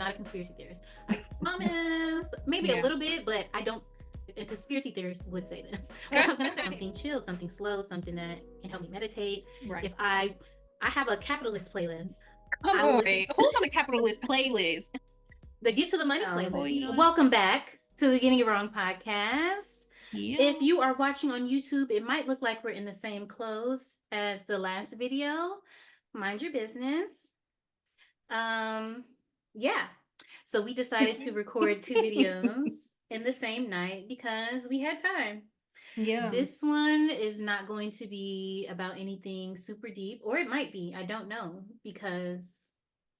not a conspiracy theorist. I promise. Maybe a little bit, but I don't. A conspiracy theorist would say this. But I was gonna say something chill, something slow, something that can help me meditate. Right. If I have a capitalist playlist. Come on, who's on the capitalist playlist? The Get to the Money playlist. Welcome back to the Getting It Wrong podcast. Yeah. If you are watching on YouTube, it might look like we're in the same clothes as the last video. Mind your business. Yeah. So we decided to record 2 videos in the same night because we had time. Yeah. This one is not going to be about anything super deep, or it might be. I don't know, because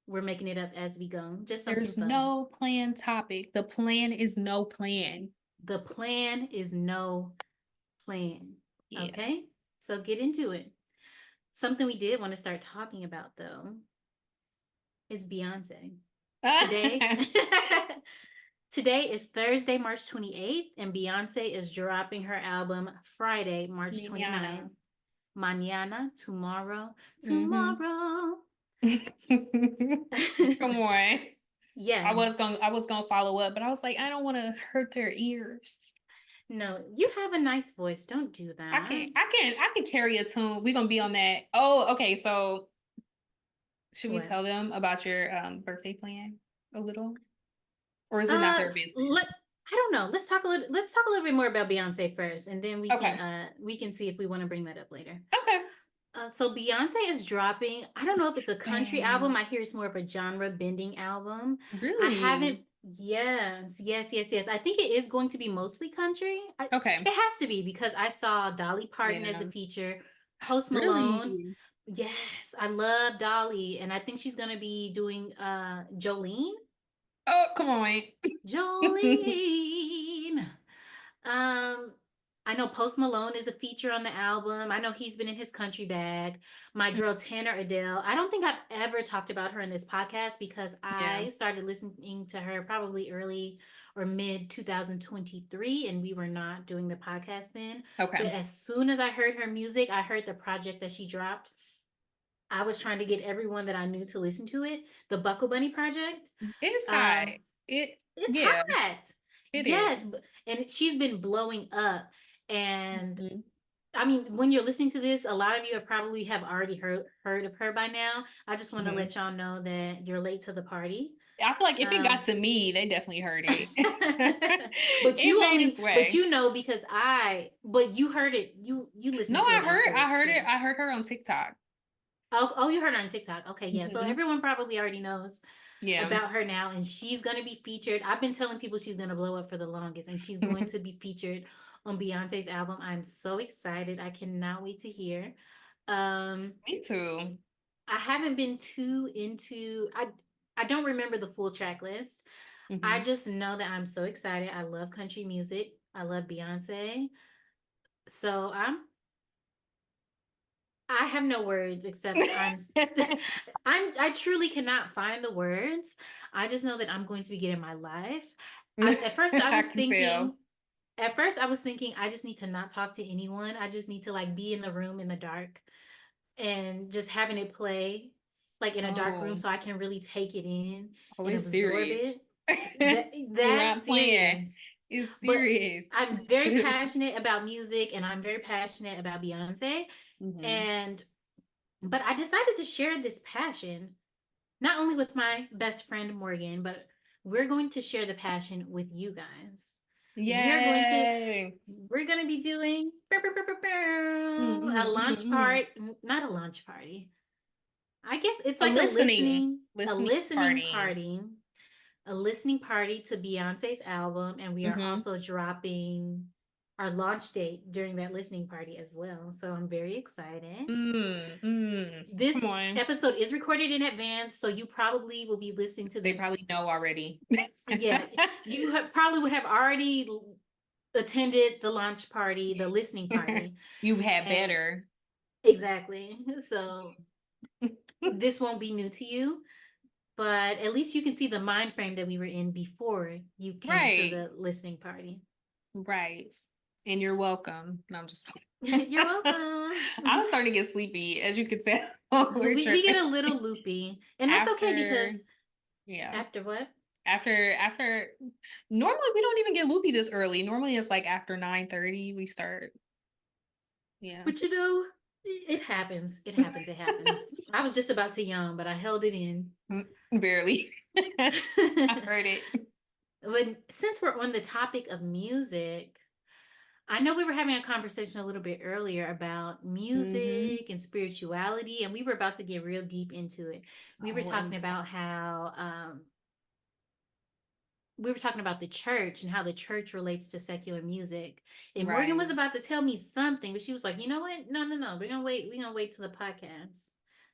we're making it up as we go. Just something There's fun. No plan topic. The plan is no plan. The plan is no plan. Yeah. Okay? So get into it. Something we did want to start talking about, though, is Beyonce. Today is Thursday, March 28th, and Beyonce is dropping her album Friday, March 29th. Mañana, tomorrow. Come on. Yeah. I was gonna follow up, but I was like, I don't want to hurt their ears. No, you have a nice voice. Don't do that. I can carry a tune. We're gonna be on that. Oh, okay. So should we tell them about your birthday plan a little? Or is it not their business? I don't know. Let's talk a little bit more about Beyonce first, and then we can see if we want to bring that up later. Okay. So Beyonce is dropping. I don't know if it's a country album. I hear it's more of a genre bending album. Really? I haven't. Yes. I think it is going to be mostly country. It has to be, because I saw Dolly Parton as a feature. Post Malone. Really? Yes, I love Dolly, and I think she's gonna be doing Jolene. Oh, come on. Jolene. I know Post Malone is a feature on the album. I know he's been in his country bag. My girl Tanner Adele. I don't think I've ever talked about her in this podcast because I started listening to her probably early or mid 2023, and we were not doing the podcast then. Okay. But as soon as I heard her music, I heard the project that she dropped. I was trying to get everyone that I knew to listen to it. The Buckle Bunny Project. It's hot. It's hot. It is. And she's been blowing up. And I mean, when you're listening to this, a lot of you have already heard of her by now. I just want to let y'all know that you're late to the party. I feel like if it got to me, they definitely heard it. But you know, because you heard it. You listened to it. No, I heard it. I heard her on TikTok. Oh, you heard her on TikTok. Okay, yeah. So everyone probably already knows about her now, and she's going to be featured. I've been telling people she's going to blow up for the longest, and she's going to be featured on Beyonce's album. I'm so excited. I cannot wait to hear. Me too. I haven't been too into, I don't remember the full track list. I just know that I'm so excited. I love country music. I love Beyonce. So I have no words except I truly cannot find the words. I just know that I'm going to be getting my life. At first I was thinking I just need to not talk to anyone. I just need to like be in the room in the dark and just having it play like in a dark room so I can really take it in and absorb it. That's serious. It's serious. But I'm very passionate about music, and I'm very passionate about Beyonce. But I decided to share this passion not only with my best friend Morgan, but we're going to share the passion with you guys. Yay. We're going to be doing a launch party, not a launch party. I guess it's like a listening party to Beyonce's album, and we are also dropping our launch date during that listening party as well. So I'm very excited. This episode is recorded in advance, so you probably will be listening to this. They probably know already. Yeah, you probably would have already attended the launch party, the listening party. You had better. Exactly. So this won't be new to you. But at least you can see the mind frame that we were in before you came to the listening party. Right. And you're welcome. No, I'm just kidding. You're welcome. I'm starting to get sleepy, as you can tell. We get a little loopy. And that's okay because Yeah. After what? After normally we don't even get loopy this early. Normally it's like after 9:30 we start. Yeah. But it happens. It happens. It happens. I was just about to yawn, but I held it in. Barely. I heard it. But since we're on the topic of music, I know we were having a conversation a little bit earlier about Mm-hmm. music and spirituality, and we were about to get real deep into it. We were talking Always. about how we were talking about the church and how the church relates to secular music. And Morgan Right. was about to tell me something, but she was like, "You know what? No, no, no. We're gonna wait. We're gonna wait till the podcast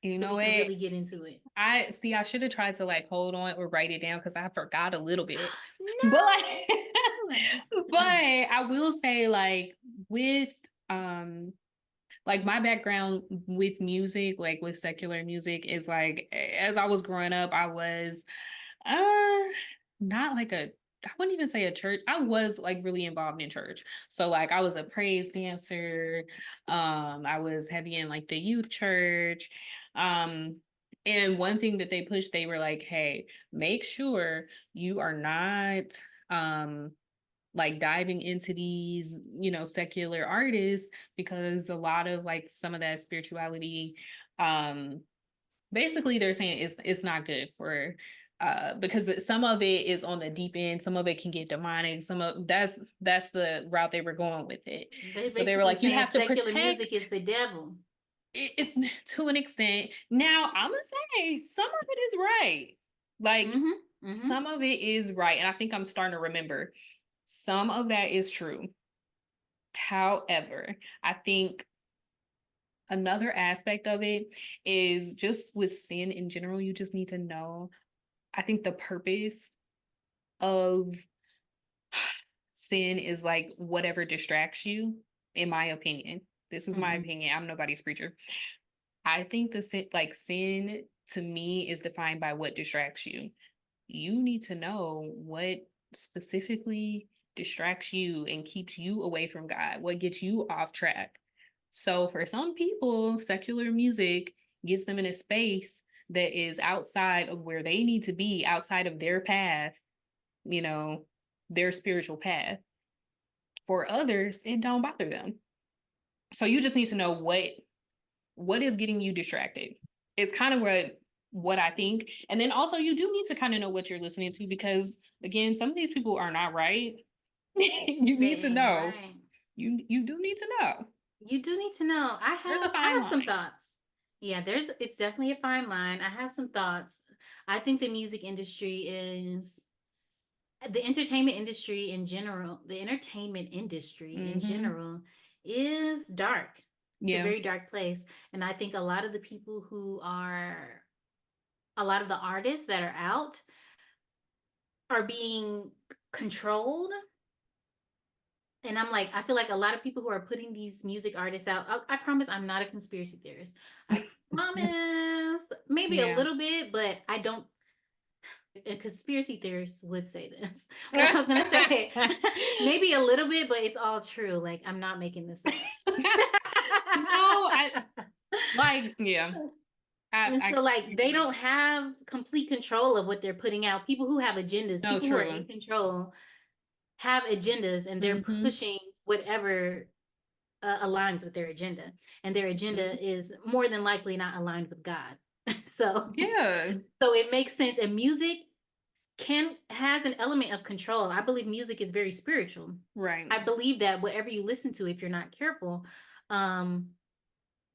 You so know we can what? really get into it." I see. I should have tried to like hold on or write it down because I forgot a little bit. But like, No. but I will say with like my background with music, like with secular music, is like as I was growing up, I was uh not like a I wouldn't even say a church. I was like really involved in church. So like I was a praise dancer. I was heavy in like the youth church. Um and one thing that they pushed, they were like, hey, make sure you are not like diving into these, secular artists, because a lot of like some of that spirituality, um basically they're saying it's not good for because some of it is on the deep end, some of it can get demonic, some of that's the route they were going with it. They're So they were basically like, you saying have to secular music is protect the devil. to an extent. Now I'm gonna say some of it is right. Like Mm-hmm. Mm-hmm. some of it is right. And I think I'm starting to remember some of that is true. However, I think another aspect of it is just with sin in general, you just need to know. I think the purpose of sin is like whatever distracts you, in my opinion. This is my Mm-hmm. opinion. I'm nobody's preacher. I think sin to me is defined by what distracts you. You need to know what specifically distracts you and keeps you away from God, what gets you off track. So for some people, secular music gets them in a space that is outside of where they need to be, outside of their path, you know, their spiritual path. For others, it don't bother them. So you just need to know what is getting you distracted. It's kind of what I think. And then also you do need to kind of know what you're listening to, because again, some of these people are not right. You They need to ain't know. right. You do need to know. You do need to know. There's a I fine have some line. thoughts. Yeah, it's definitely a fine line. I have some thoughts. I think the music industry is the entertainment industry in general, the entertainment industry in Mm-hmm. general is dark. It's a Yeah. very dark place. And I think a lot of the people a lot of the artists that are out are being controlled. And I'm like, I feel like a lot of people who are putting these music artists out, I promise I'm not a conspiracy theorist. I promise maybe a Yeah. little bit, but I don't. A conspiracy theorist would say this, but I was gonna say maybe a little bit, but it's all true. Like I'm not making this up. No, I like, yeah. And I so like they agree. don't have complete control of what they're putting out. People who have agendas, No, people who are in true. control have agendas and they're Mm-hmm. pushing whatever aligns with their agenda. And their Mm-hmm. agenda is more than likely not aligned with God. so Yeah. so it makes sense. And music can has an element of control. I believe music is very spiritual. Right. I believe that whatever you listen to, if you're not careful, um,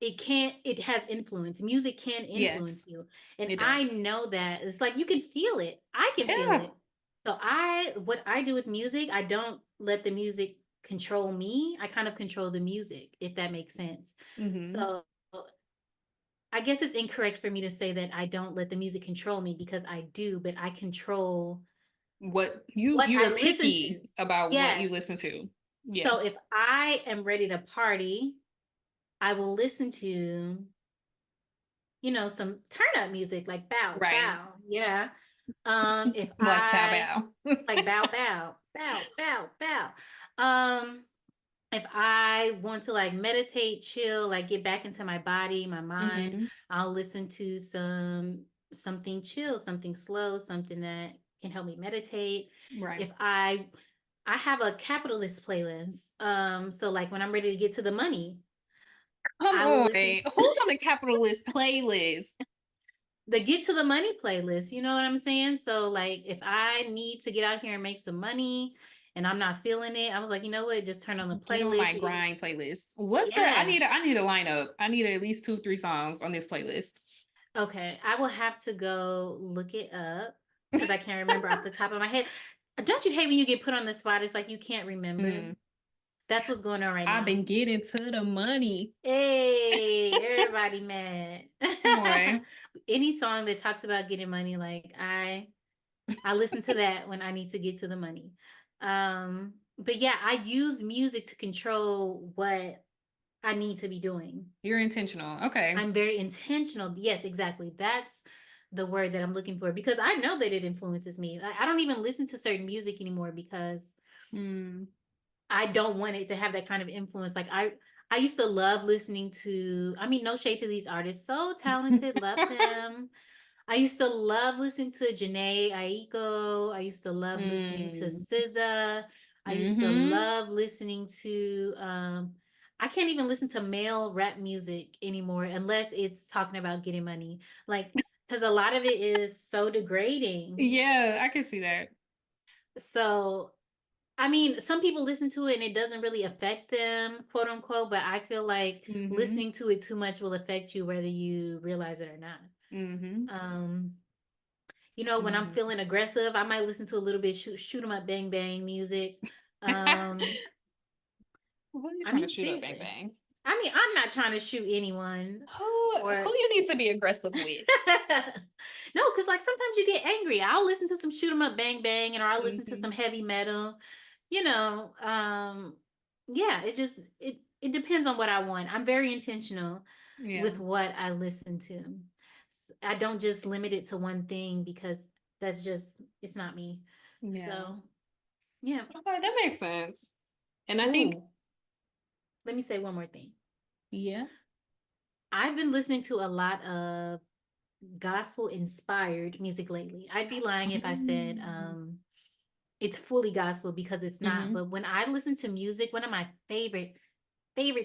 it has influence. Music can influence Yes, you. And it I does. know that it's like you can feel it. I can feel Yeah. it. So what I do with music, I don't let the music control me. I kind of control the music, if that makes sense. Mm-hmm. So I guess it's incorrect for me to say that I don't let the music control me because I do, but I control What you what you I are listen to. picky about what you Yes. listen to. Yeah. So if I am ready to party, I will listen to, some turn up music like bow, Right. bow. Yeah. If Like bow I bow. like bow, bow, bow, bow, bow. Um, if I want to like meditate, chill, like get back into my body, my mind, Mm-hmm. I'll listen to some something chill, something slow, something that can help me meditate. Right. If I have a capitalist playlist. So like when I'm ready to get to the money, Come I will on. listen Who's on the capitalist playlist? the get to the money playlist, you know what I'm saying? So like if I need to get out here and make some money and I'm not feeling it, I was like, you know what, just turn on the Get on my playlist. grind playlist. What's the Yes. I need a lineup. I need at least 2, 3 songs on this playlist. Okay. I will have to go look it up because I can't remember off the top of my head. Don't you hate when you get put on the spot? It's like you can't remember. Mm. That's what's going on right I've now. been getting to the money. Hey, everybody mad. Come on. Any song that talks about getting money, like I listen to that when I need to get to the money. But yeah, I use music to control what I need to be doing. You're intentional. Okay. I'm very intentional. Yes, exactly. That's the word that I'm looking for because I know that it influences me. I don't even listen to certain music anymore because Mm. I don't want it to have that kind of influence. Like I used to love listening to, I mean, no shade to these artists, so talented, love them. I used to love listening to Janae Aiko. I used to love listening to Mm. SZA. I used to Mm-hmm. love listening to I can't even listen to male rap music anymore unless it's talking about getting money. Like because a lot of it is so degrading. Yeah, I can see that. So I mean, some people listen to it and it doesn't really affect them, quote unquote, but I feel like Mm-hmm. listening to it too much will affect you whether you realize it or not. Mm-hmm. Um, you know, when I'm Mm. feeling aggressive, I might listen to a little bit shoot 'em up bang bang music. Um, Who are you I trying to mean, shoot up, bang seriously. bang? I mean, I'm not trying to shoot anyone Who or you need to be aggressive with? no, because like sometimes you get angry. I'll listen to some shoot 'em up bang bang and or I'll listen to Mm-hmm. some heavy metal. You know, yeah, it depends on what I want. I'm very intentional Yeah. with what I listen to. I don't just limit it to one thing because that's just it's not me. Yeah. So, yeah. Okay, that makes sense. And I think, Ooh, let me say one more thing. yeah. I've been listening to a lot of gospel inspired music lately. I'd be lying if I said Mm-hmm. it's fully gospel because it's not. But when I listen to music, one of my favorite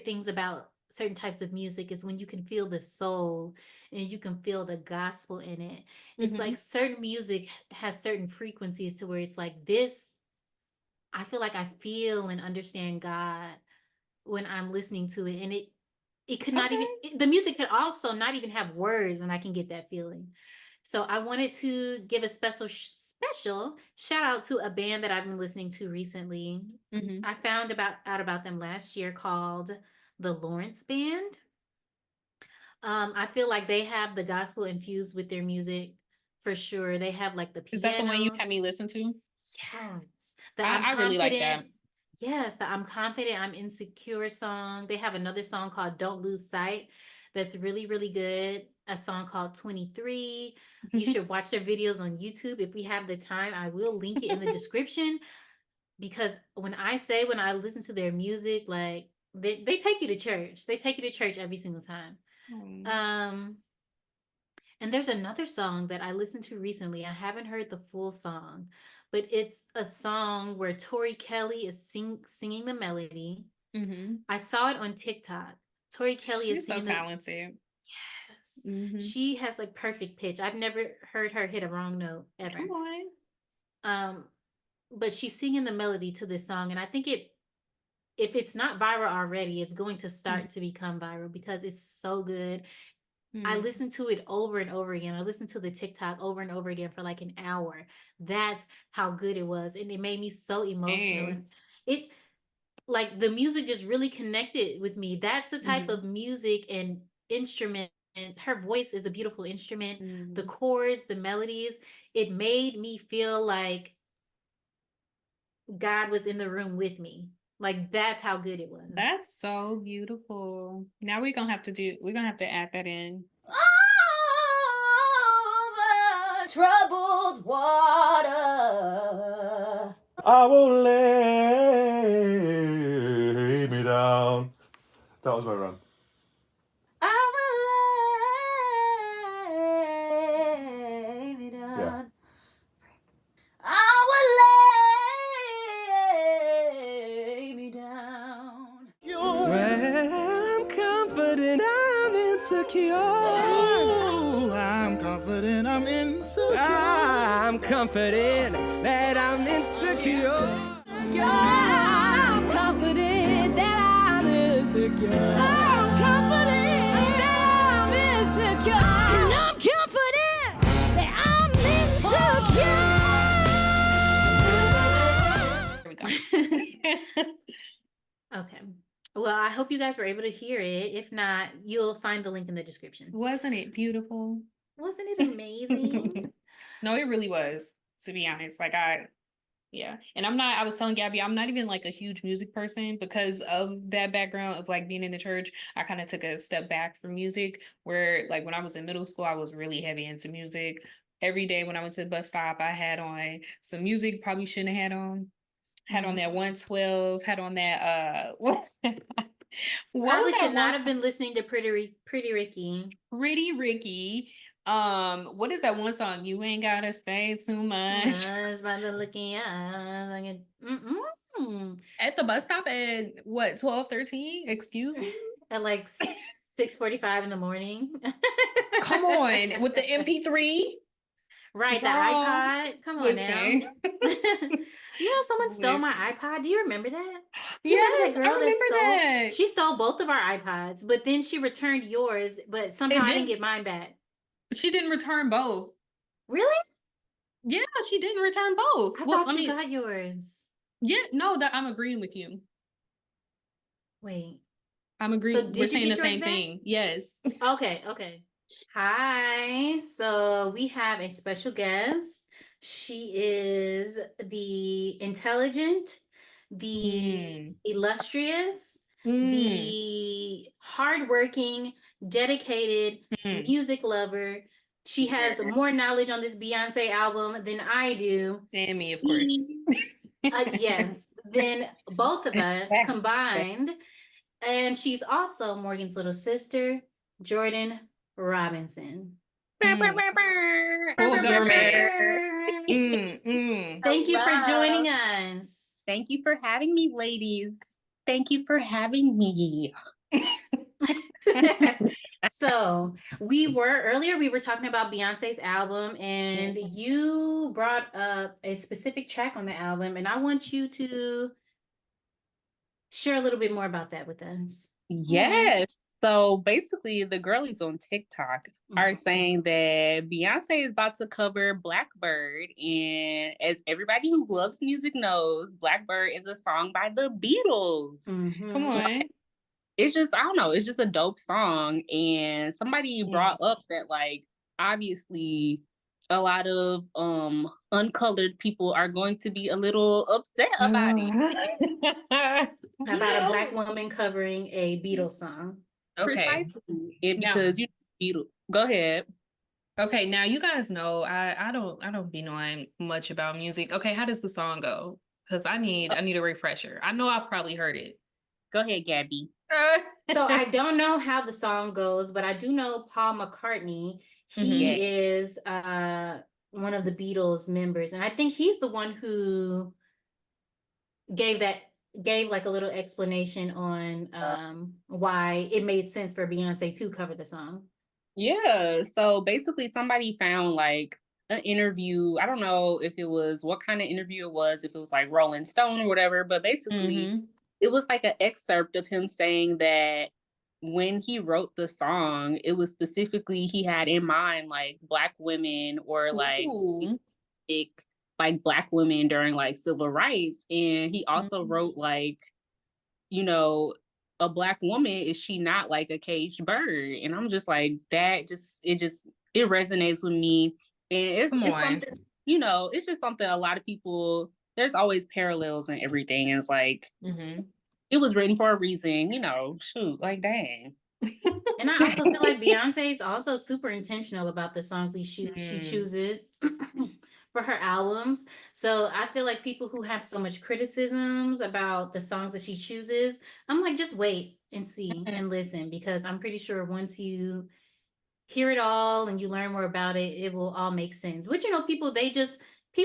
things about certain types of music is when you can feel the soul and you can feel the gospel in it. It's Mm-hmm. like certain music has certain frequencies to where it's like this I feel like I feel and understand God when I'm listening to it and it could not even Okay. the music could also not even have words and I can get that feeling. So I wanted to give a special shout out to a band that I've been listening to recently. Mm-hmm. I found about out about them last year called the Lawrence Band. I feel like they have the gospel infused with their music for sure. They have like the Is that the one you had pianos. me listen to? Yes. The I'm I really like confident. that. Yes, the I'm confident, I'm insecure song. They have another song called Don't Lose Sight that's really, really good. A song called 23. You should watch their videos on YouTube. If we have the time, I will link it in the description because when I listen to their music, like they take you to church. They take you to church every single time. Mm. Um, and there's another song that I listened to recently. I haven't heard the full song, but it's a song where Tori Kelly is singing the melody. Mm-hmm. I saw it on TikTok. Tori Kelly is She's so singing the talented. yes. Mm-hmm. She has like perfect pitch. I've never heard her hit a wrong note Come ever. on. Um, but she's singing the melody to this song, and I think it if it's not viral already, it's going to start to become viral because it's so good. I Mm-hmm. listened to it over and over again. I listened to the TikTok over and over again for like an hour. That's how good it was. And it made me so emotional. And And it like the music just really connected with me. That's the type mm-hmm. of music and instrument. And her voice is a beautiful instrument. The Mm-hmm. chords, the melodies, it made me feel like God was in the room with me. Like that's how good it was. That's so beautiful. Now we're gonna have to add that in. Over troubled water. I will lay me down. That was my run. I insecure. Ooh, I'm confident I'm insecure. I'm confident that I'm insecure. I'm confident that I'm insecure. I'm confident that I'm insecure. And I'm confident that Here we go. Okay. Well, I hope you guys were able to hear it. If not, you'll find the link in the description. Wasn't it beautiful? Wasn't it amazing? No, it really was, to be honest. Like and I was telling Gabby, I'm not even like a huge music person because of that background of like being in the church. I kind of took a step back from music where like when I was in middle school, I was really heavy into music. Every day when I went to the bus stop, I had on some music probably shouldn't have had on. Had on that 112, had on that Probably should not have been listening to Pretty Ricky. Pretty Ricky. What is that one song? You ain't gotta stay too much. By the looking At the bus stop at what 12:13? Excuse me? At like 6:45 in the morning. Come on, with the MP3. Right, the iPod. Come on now. Someone stole my iPod. Do you remember that? Yes, I remember that. She stole both of our iPods, but then she returned yours, but somehow I didn't get mine back. She didn't return both. Really? Yeah, she didn't return both. I thought you got yours. Yeah, no, I'm agreeing with you. Wait. I'm agreeing. We're saying the same thing. Yes. Okay. Hi. So we have a special guest. She is the intelligent, the illustrious, the hardworking, dedicated music lover. She has more knowledge on this Beyonce album than I do. And me, of course. Yes, than both of us combined. And she's also Morgan's little sister, Jordan Robinson. Thank you for joining us. Thank you for having me, ladies. Thank you for having me. So we were talking about Beyonce's album, and you brought up a specific track on the album, and I want you to share a little bit more about that with us. Yes. So basically, the girlies on TikTok are saying that Beyonce is about to cover Blackbird. And as everybody who loves music knows, Blackbird is a song by the Beatles. Come on. It's just, I don't know, it's just a dope song. And somebody brought up that, like, obviously a lot of uncolored people are going to be a little upset about it. About a Black woman covering a Beatles song. Okay. Precisely. Because go ahead. Okay, now you guys know I don't be knowing much about music. Okay, how does the song go? Because I need a refresher. I know I've probably heard it. Go ahead, Gabby. So I don't know how the song goes, but I do know Paul McCartney. He is one of the Beatles members, and I think he's the one who gave like a little explanation on why it made sense for Beyonce to cover the song. Yeah. So basically somebody found like an interview. I don't know if it was what kind of interview it was, if it was like Rolling Stone or whatever, but basically it was like an excerpt of him saying that when he wrote the song, it was specifically he had in mind like Black women or like Black women during like civil rights. And he also wrote like, you know, a Black woman, is she not like a caged bird? And I'm just like, it resonates with me. And it's something, you know, it's just something a lot of people, there's always parallels and everything. And it's like, it was written for a reason, you know, shoot, like, dang. And I also feel like Beyonce is also super intentional about the songs she chooses for her albums. So I feel like people who have so much criticisms about the songs that she chooses, I'm like, just wait and see and listen, because I'm pretty sure once you hear it all and you learn more about it, it will all make sense. Which, you know, people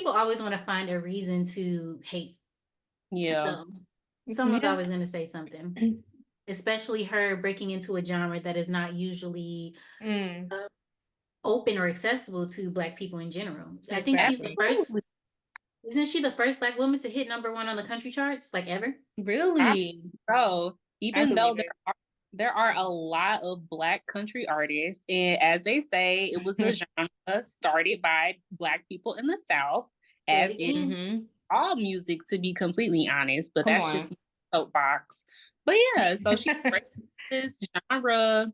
always want to find a reason to hate. Yeah. So someone's always going to say something. especially her breaking into a genre that is not usually open or accessible to Black people in general. Exactly. I think she's the first. Isn't she the first Black woman to hit #1 on the country charts, like ever? Really? So even though there are a lot of Black country artists, and as they say, it was a genre started by Black people in the South, as in all music, to be completely honest. But that's just my soapbox. But yeah, so she this genre,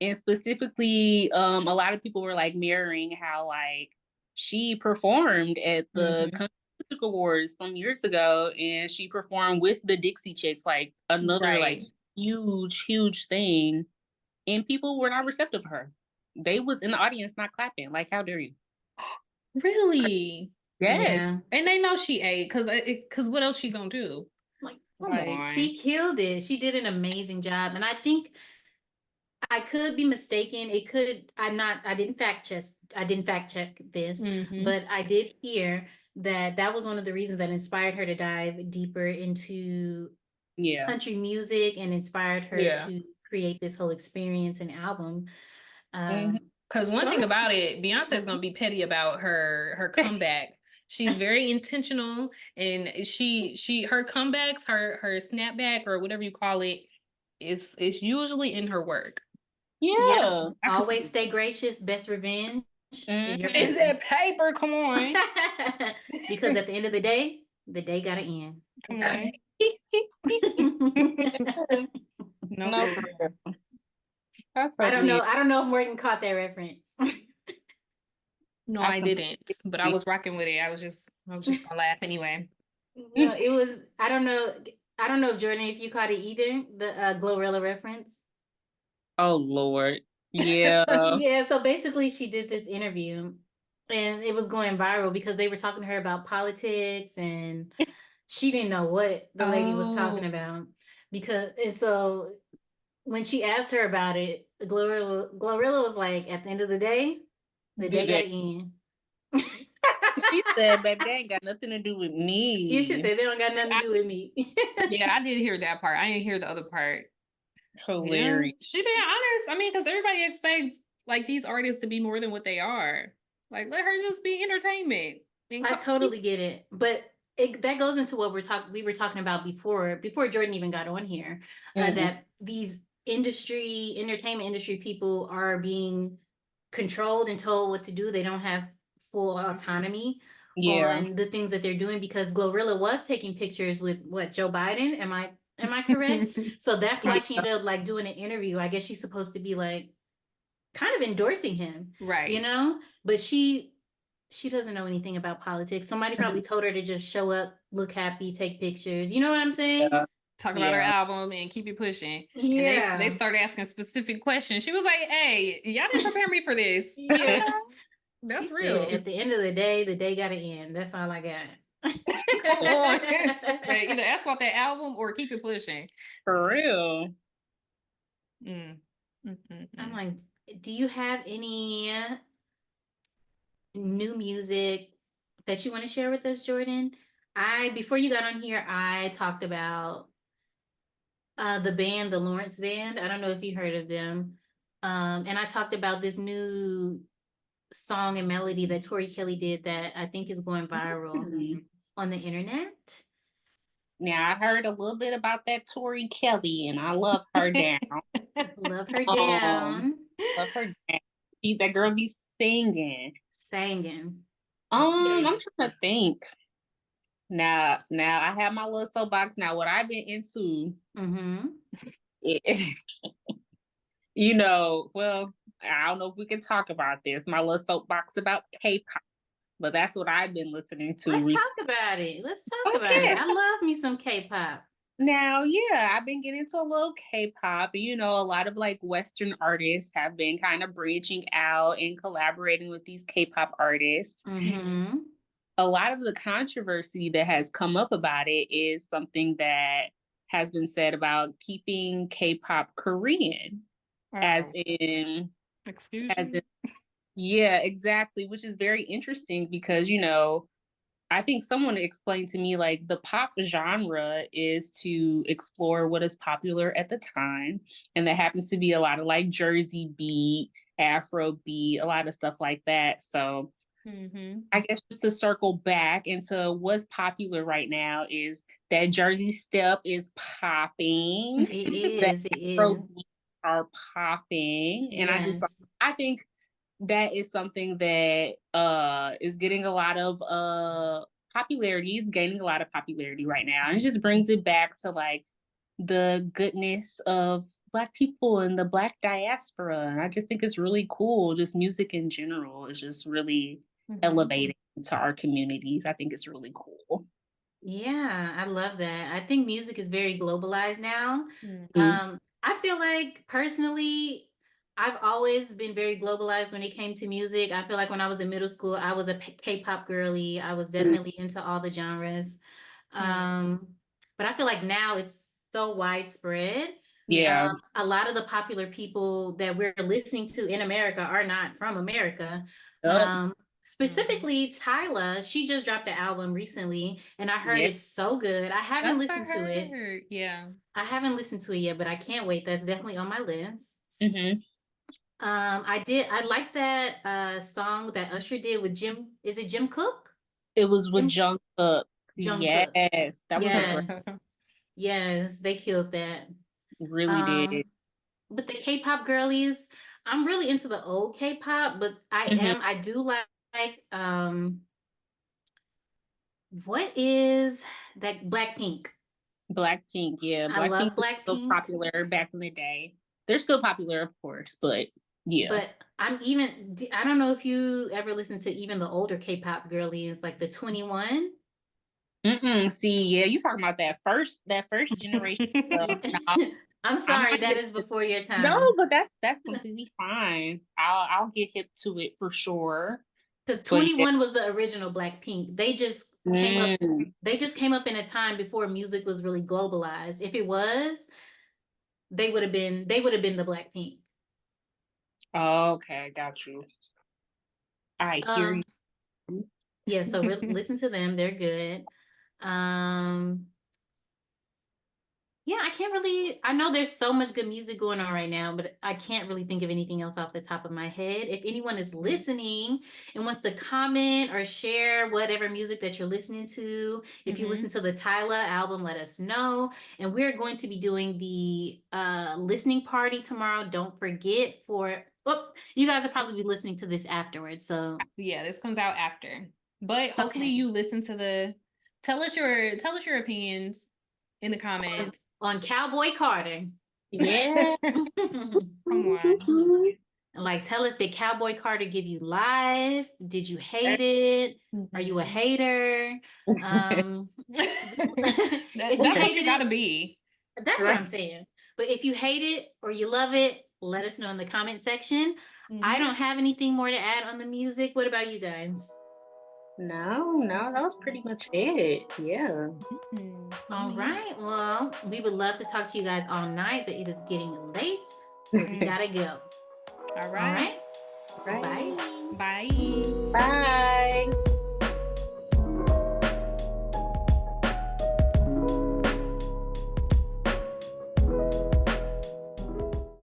and specifically, a lot of people were like mirroring how like she performed at the Country Music Awards some years ago, and she performed with the Dixie Chicks, like another like huge thing, and people were not receptive of her. They was in the audience not clapping. Like, how dare you? Really? Yes. Yeah. And they know she ate, because what else she gonna do? Like, come on. She killed it. She did an amazing job. And I think I could be mistaken. I didn't fact check this, but I did hear that was one of the reasons that inspired her to dive deeper into country music and inspired her to create this whole experience and album. Because one thing about it, Beyonce is going to be petty about her comeback. She's very intentional, and her comebacks, her snapback, or whatever you call it, is usually in her work. Yeah. Always stay gracious. Best revenge is your Is that paper? Come on. Because at the end of the day gotta end. Come on. No. I don't know if Morgan caught that reference. No, I didn't, but I was rocking with it. I was just gonna laugh anyway. No, it was. I don't know if Jordan, if you caught it either. The Glorilla reference. Oh Lord, yeah. Yeah. So basically, she did this interview, and it was going viral because they were talking to her about politics, and she didn't know what the lady was talking about. And so when she asked her about it, Glorilla was like, at the end of the day gotta end. She said, baby, they ain't got nothing to do with me. You should say they don't got nothing to do with me. Yeah, I did hear that part. I didn't hear the other part. Hilarious. Yeah. She being honest. I mean, because everybody expects like these artists to be more than what they are. Like, let her just be entertainment. I totally get it. But that goes into what we were talking about before Jordan even got on here, that these entertainment industry people are being controlled and told what to do. They don't have full autonomy on the things that they're doing, because Glorilla was taking pictures with Joe Biden. Am I correct? So that's why she ended up like doing an interview. I guess she's supposed to be like kind of endorsing him, right? You know, but she doesn't know anything about politics. Somebody probably told her to just show up, look happy, take pictures. You know what I'm saying? Talk about her album and keep it pushing. Yeah. And they started asking specific questions. She was like, hey, y'all didn't prepare me for this. Yeah. That's real. At the end of the day gotta end. That's all I got. Come on. She said, either ask about that album or keep it pushing. For real. I'm like, do you have any new music that you want to share with us, Jordan? Before you got on here, I talked about the band, the Lawrence Band. I don't know if you heard of them. And I talked about this new song and melody that Tori Kelly did that I think is going viral on the internet. Now, I heard a little bit about that Tori Kelly, and I love her down. Love her down. Love her down. That girl be singing. I'm trying to think. Now I have my little soapbox. Now, what I've been into, you know, well, I don't know if we can talk about this. My little soapbox about K-pop, but that's what I've been listening to. Let's talk about it. I love me some K-pop. Now, yeah, I've been getting into a little K-pop. You know, a lot of like Western artists have been kind of branching out and collaborating with these K-pop artists. A lot of the controversy that has come up about it is something that has been said about keeping K-pop Korean, as in, excuse me. Yeah, exactly, which is very interesting because, you know, I think someone explained to me like the pop genre is to explore what is popular at the time. And that happens to be a lot of like Jersey beat, Afro beat, a lot of stuff like that. So I guess just to circle back into what's popular right now is that Jersey step is popping. It is. It Afro is. beats are popping. And Yes. I think that is something that is getting a lot of popularity. It's gaining a lot of popularity right now. And it just brings it back to like the goodness of Black people and the Black diaspora. And I just think it's really cool. Just music in general is just really elevating to our communities. I think it's really cool. Yeah, I love that. I think music is very globalized now. I feel like personally, I've always been very globalized when it came to music. I feel like when I was in middle school, I was a K-pop girly. I was definitely into all the genres. But I feel like now it's so widespread. Yeah. A lot of the popular people that we're listening to in America are not from America. Specifically, Tyla, she just dropped the album recently, and I heard it's so good. I haven't listened to it. Yeah. I haven't listened to it yet, but I can't wait. That's definitely on my list. I like that song that Usher did with Jim. Is it Jim Cook? It was with Jung Cook. Yes, that was a great. Yes, they killed that. Really did. But the K-pop girlies, I'm really into the old K-pop, but I do like what is that? Blackpink. Blackpink, yeah. I love Blackpink was so popular back in the day. They're still popular, of course, but yeah. But I don't know if you ever listen to even the older K-pop girlies, like the 21. See, yeah, you talking about that first generation stuff. No, I'm sorry, that is before your time. No, but that's completely fine. I'll get hip to it for sure. Because 21 was the original Blackpink. They just came up in a time before music was really globalized. If it was, they would have been the Blackpink. Oh, okay, got you. I hear you. Yeah, so listen to them. They're good. Yeah, I know there's so much good music going on right now, but I can't really think of anything else off the top of my head. If anyone is listening and wants to comment or share whatever music that you're listening to, if you listen to the Tyla album, let us know. And we're going to be doing the listening party tomorrow. Don't forget you guys will probably be listening to this afterwards. So yeah, this comes out after. But hopefully you listen to tell us your opinions in the comments. On Cowboy Carter. Yeah. Come on. Like, tell us, did Cowboy Carter give you life? Did you hate it? Are you a hater? That's what you gotta be. That's what I'm saying. But if you hate it or you love it, let us know in the comment section. I don't have anything more to add on the music. What about you guys? No, that was pretty much it. Yeah. All right. Well, we would love to talk to you guys all night, but it is getting late, so we gotta go. All right. Bye. Bye. Bye.